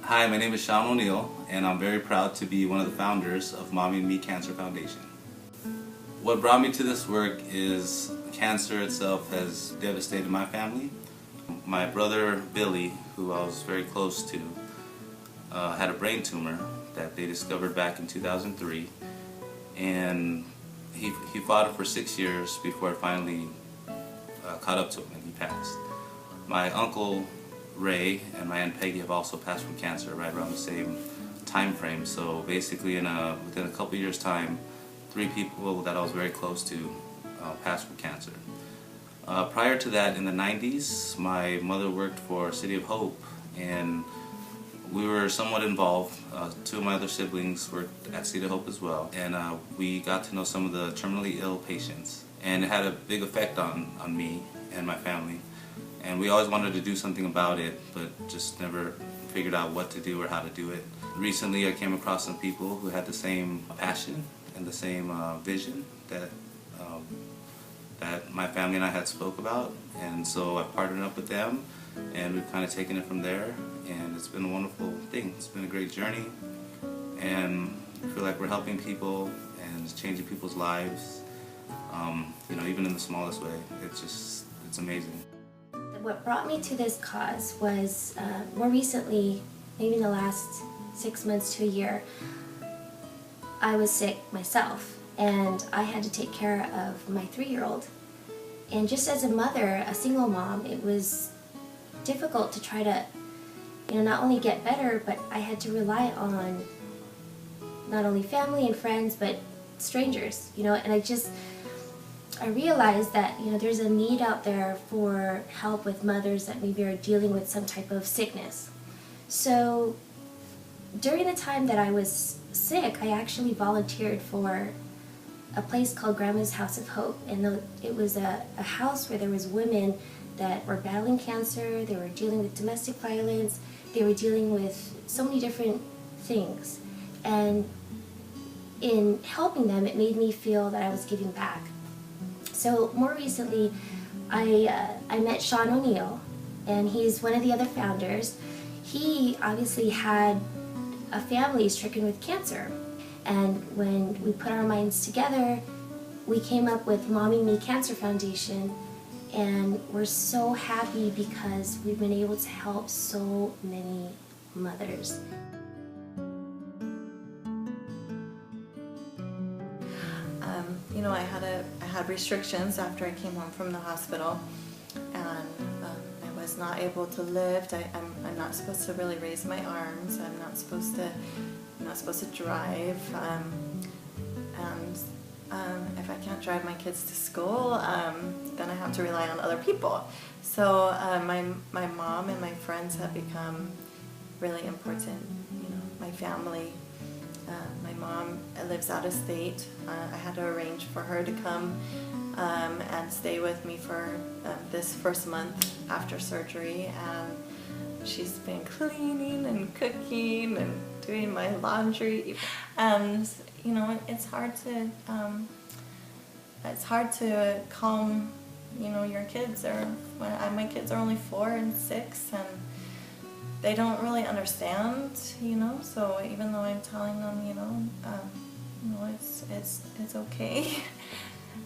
Hi, my name is Sean O'Neill, and I'm very proud to be one of the founders of Mommy and Me Cancer Foundation. What brought me to this work is cancer itself has devastated my family. My brother Billy, who I was very close to, had a brain tumor that they discovered back in 2003, and he fought it for 6 years before it finally caught up to him and he passed. My uncle Ray and my Aunt Peggy have also passed from cancer right around the same time frame. So basically within a couple years time, 3 people that I was very close to passed from cancer. Prior to that, in the 90s, my mother worked for City of Hope, and we were somewhat involved. 2 of my other siblings worked at City of Hope as well, and we got to know some of the terminally ill patients, and it had a big effect on me and my family. And we always wanted to do something about it, but just never figured out what to do or how to do it. Recently I came across some people who had the same passion and the same vision that my family and I had spoke about, and so I partnered up with them, and we've kind of taken it from there, and it's been a wonderful thing. It's been a great journey, and I feel like we're helping people and changing people's lives, even in the smallest way. It's amazing. What brought me to this cause was more recently, maybe in the last 6 months to a year, I was sick myself, and I had to take care of my 3-year-old. And just as a mother, a single mom, it was difficult to try to, not only get better, but I had to rely on not only family and friends, but strangers, and I realized that, there's a need out there for help with mothers that maybe are dealing with some type of sickness. So during the time that I was sick, I actually volunteered for a place called Grandma's House of Hope, and it was a house where there was women that were battling cancer, they were dealing with domestic violence, they were dealing with so many different things. And in helping them, it made me feel that I was giving back. So more recently, I met Sean O'Neill, and he's one of the other founders. He obviously had a family stricken with cancer, and when we put our minds together, we came up with Mommy and Me Cancer Foundation, and we're so happy because we've been able to help so many mothers. I had restrictions after I came home from the hospital, and I was not able to lift. I'm not supposed to really raise my arms. I'm not supposed to drive. And if I can't drive my kids to school, then I have to rely on other people. So my mom and my friends have become really important. My family. My mom lives out of state. I had to arrange for her to come and stay with me for this first month after surgery, and she's been cleaning and cooking and doing my laundry, and it's hard to calm your kids. My kids are only 4 and 6, and they don't really understand, so even though I'm telling them, it's okay,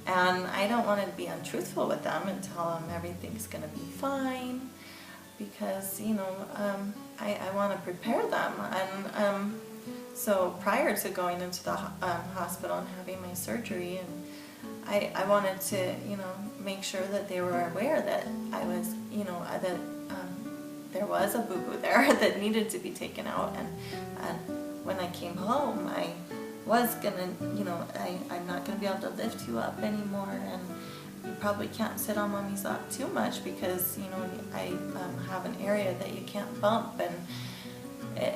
and I don't want to be untruthful with them and tell them everything's going to be fine, because, I want to prepare them, and so prior to going into the hospital and having my surgery, and I wanted to, make sure that they were aware that I was, that there was a boo-boo there that needed to be taken out, and when I came home, I was gonna, I'm not gonna be able to lift you up anymore, and you probably can't sit on mommy's lap too much because, I have an area that you can't bump, and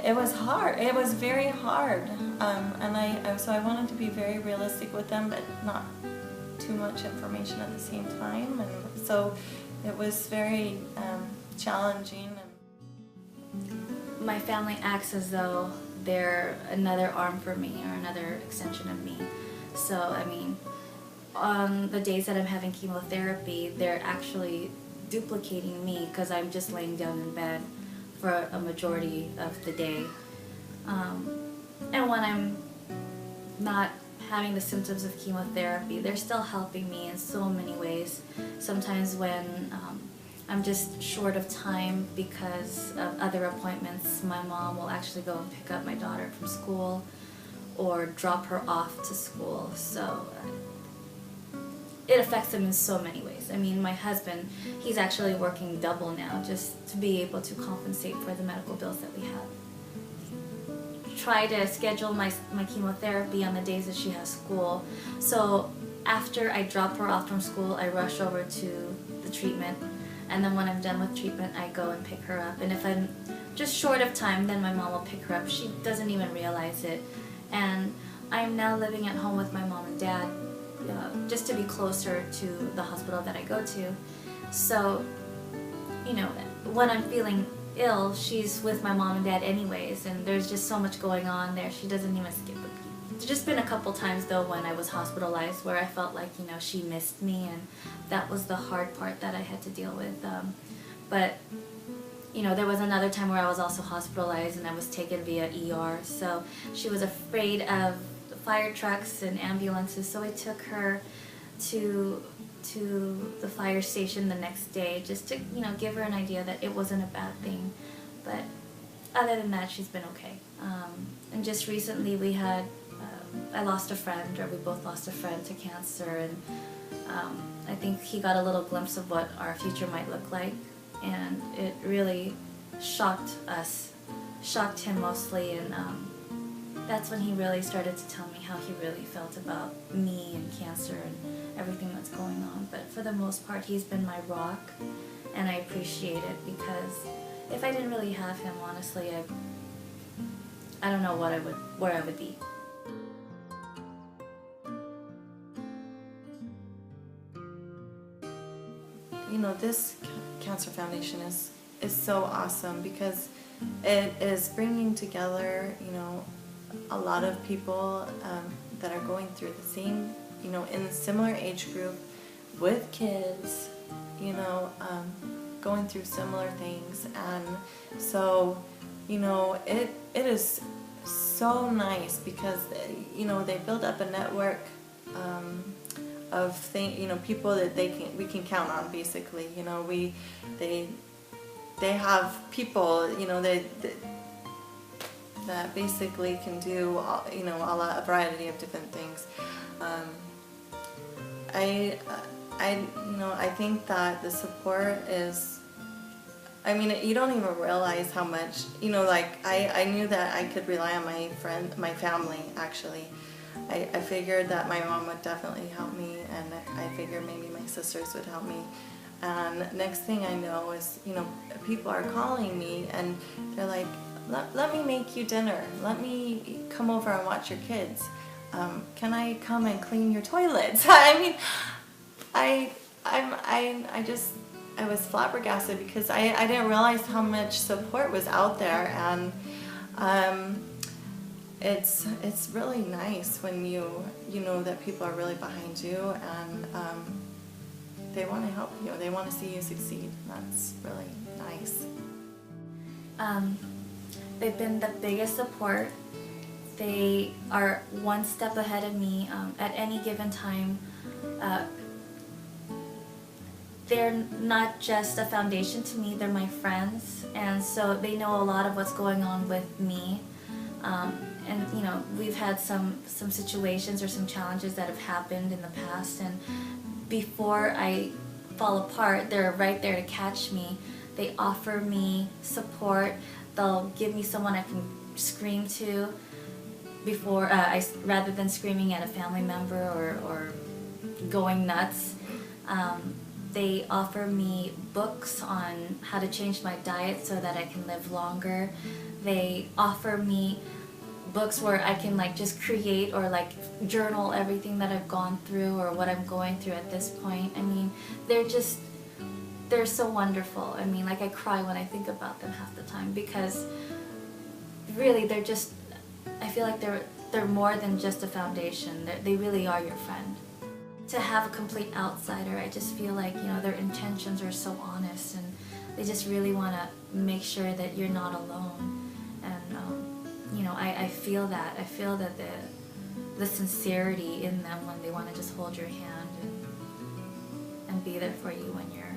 it was hard. It was very hard, and so I wanted to be very realistic with them, but not too much information at the same time, and so it was very challenging. My family acts as though they're another arm for me or another extension of me. So, on the days that I'm having chemotherapy, they're actually duplicating me because I'm just laying down in bed for a majority of the day. And when I'm not having the symptoms of chemotherapy, they're still helping me in so many ways. Sometimes when I'm just short of time because of other appointments, my mom will actually go and pick up my daughter from school or drop her off to school. So it affects them in so many ways. I mean, my husband, he's actually working double now just to be able to compensate for the medical bills that we have. Try to schedule my chemotherapy on the days that she has school. So after I drop her off from school, I rush over to the treatment. And then when I'm done with treatment, I go and pick her up. And if I'm just short of time, then my mom will pick her up. She doesn't even realize it. And I'm now living at home with my mom and dad, just to be closer to the hospital that I go to. So, you know, when I'm feeling ill, she's with my mom and dad anyways, and there's just so much going on there. She doesn't even skip a beat. There's just been a couple times though when I was hospitalized where I felt like, you know, she missed me, and that was the hard part that I had to deal with. But you know, there was another time where I was also hospitalized and I was taken via ER, so she was afraid of fire trucks and ambulances, so I took her to the fire station the next day just to, you know, give her an idea that it wasn't a bad thing. But other than that, she's been okay. And just recently we had, I lost a friend, or we both lost a friend to cancer, and I think he got a little glimpse of what our future might look like, and it really shocked us, shocked him mostly, and that's when he really started to tell me how he really felt about me and cancer and everything that's going on. But for the most part, he's been my rock, and I appreciate it, because if I didn't really have him, honestly, I don't know where I would be. You know, this Cancer Foundation is so awesome because it is bringing together, you know, a lot of people that are going through the same, you know, in a similar age group with kids, you know, going through similar things. And so, you know, it is so nice because, you know, they build up a network of you know, people that we can count on, basically. You know, they have people, you know, that basically can do, you know, a variety of different things. You know, I think that the support is, I mean, you don't even realize how much, you know, like I knew that I could rely on my family, actually. I figured that my mom would definitely help me, and I figured maybe my sisters would help me. And next thing I know is, you know, people are calling me and they're like, let me make you dinner. Let me come over and watch your kids. Can I come and clean your toilets? I mean, I was flabbergasted because I didn't realize how much support was out there, and it's really nice when you know that people are really behind you, and they want to help you. They want to see you succeed. That's really nice. They've been the biggest support. They are one step ahead of me at any given time. They're not just a foundation to me, they're my friends, and so they know a lot of what's going on with me. And you know, we've had some situations or some challenges that have happened in the past, and before I fall apart, they're right there to catch me. They offer me support. They'll give me someone I can scream to before rather than screaming at a family member or going nuts. They offer me books on how to change my diet so that I can live longer. They offer me books where I can like just create or like journal everything that I've gone through or what I'm going through at this point. I mean, they're so wonderful. I mean, like I cry when I think about them half the time, because really they're just, I feel like they're more than just a foundation. They really are your friend. To have a complete outsider, I just feel like, you know, their intentions are so honest, and they just really want to make sure that you're not alone. And you know, I feel that. I feel that the sincerity in them when they want to just hold your hand and be there for you when you're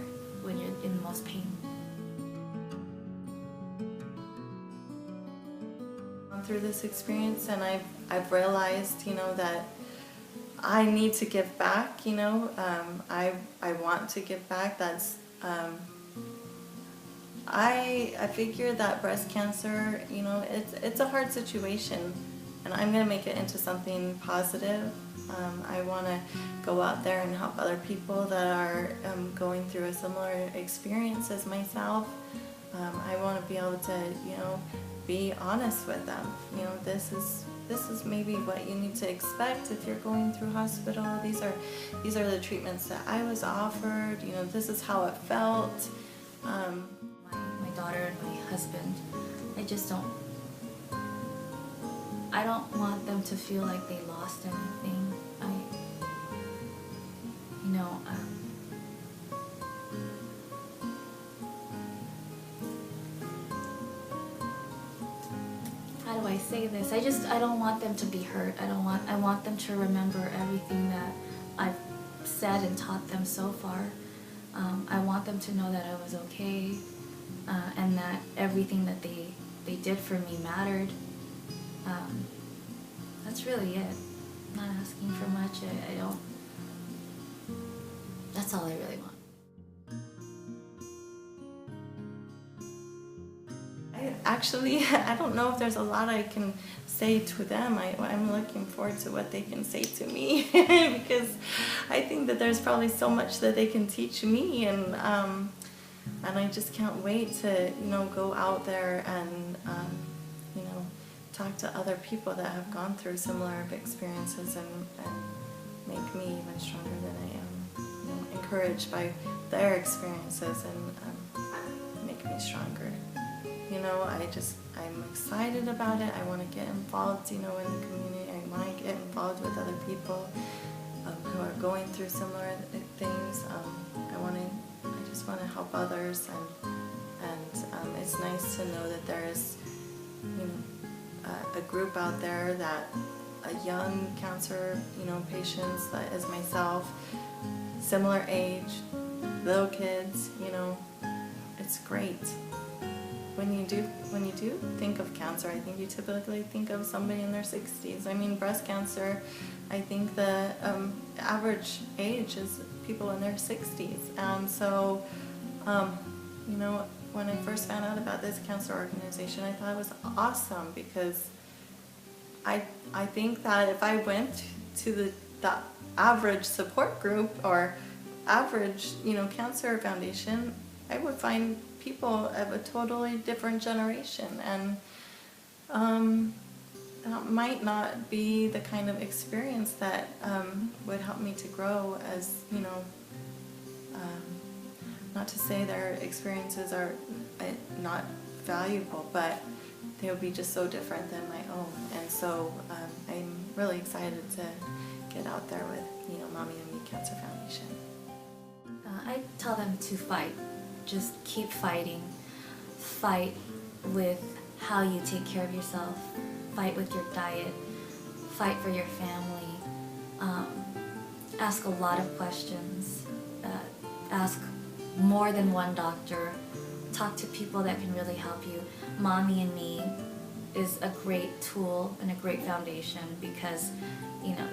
in the most pain. Gone through this experience, and I've realized, you know, that I need to give back. You know, I want to give back. That's I figure that breast cancer, you know, it's a hard situation, and I'm gonna make it into something positive. I want to go out there and help other people that are going through a similar experience as myself. I want to be able to, you know, be honest with them. You know, this is maybe what you need to expect if you're going through hospital. These are the treatments that I was offered. You know, this is how it felt. My daughter and my husband, I don't want them to feel like they lost anything. How do I say this? I don't want them to be hurt. I want them to remember everything that I've said and taught them so far. I want them to know that I was okay, and that everything that they did for me mattered. That's really it. I'm not asking for much. That's all I really want. I don't know if there's a lot I can say to them. I'm looking forward to what they can say to me because I think that there's probably so much that they can teach me, and I just can't wait to, you know, go out there and you know, talk to other people that have gone through similar experiences and make me even stronger than I am. You know, encouraged by their experiences and make me stronger. You know, I'm excited about it. I want to get involved, you know, in the community. I want to get involved with other people who are going through similar things. I just want to help others, and it's nice to know that there is, you know, a group out there that young cancer, you know, patients that is myself, similar age, little kids, you know, it's great. When you do think of cancer, I think you typically think of somebody in their 60s. I mean, breast cancer, I think the average age is people in their 60s. And so, you know, when I first found out about this cancer organization, I thought it was awesome because I think that if I went to the average support group or average, you know, cancer foundation, I would find people of a totally different generation, and that might not be the kind of experience that would help me to grow as, you know, not to say their experiences are not valuable, but they would be just so different than my own. And so I'm really excited to get out there with, you know, Mommy and Me Cancer Foundation. I tell them to fight. Just keep fighting. Fight with how you take care of yourself. Fight with your diet. Fight for your family. Ask a lot of questions. Ask more than one doctor. Talk to people that can really help you. Mommy and Me is a great tool and a great foundation because, you know,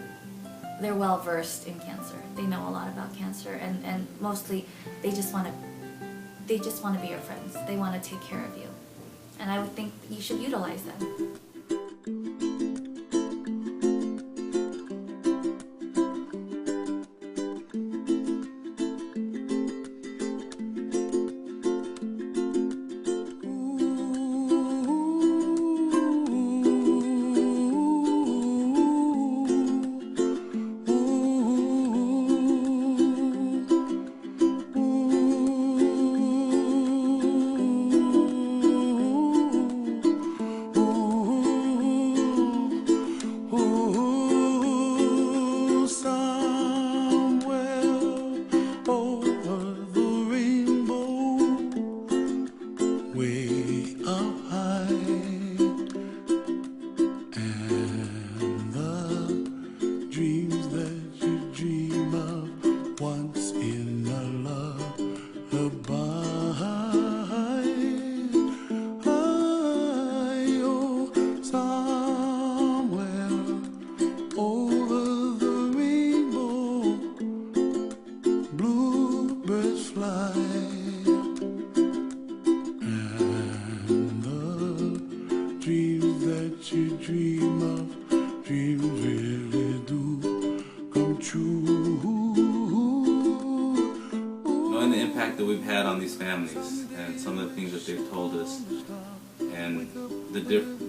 they're well versed in cancer. They know a lot about cancer, and mostly they just want to be your friends. They want to take care of you. And I would think you should utilize them. birds fly, and the dreams that you dream of, dreams really do come true. Knowing the impact that we've had on these families and some of the things that they've told us, and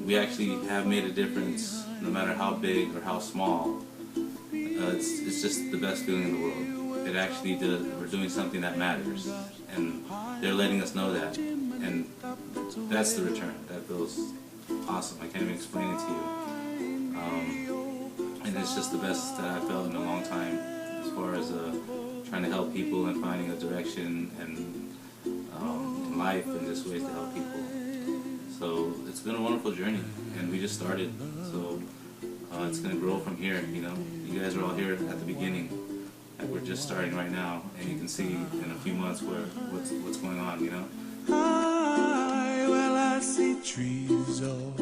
we actually have made a difference, no matter how big or how small. It's just the best feeling in the world. It actually does. We're doing something that matters, and they're letting us know that, and that's the return. That feels awesome. I can't even explain it to you. And it's just the best that I've felt in a long time, as far as trying to help people and finding a direction and in life and just ways to help people. So it's been a wonderful journey, and we just started. So it's going to grow from here. You know, you guys are all here at the beginning, and we're just starting right now, and you can see in a few months what's going on. You know. Well, I see trees all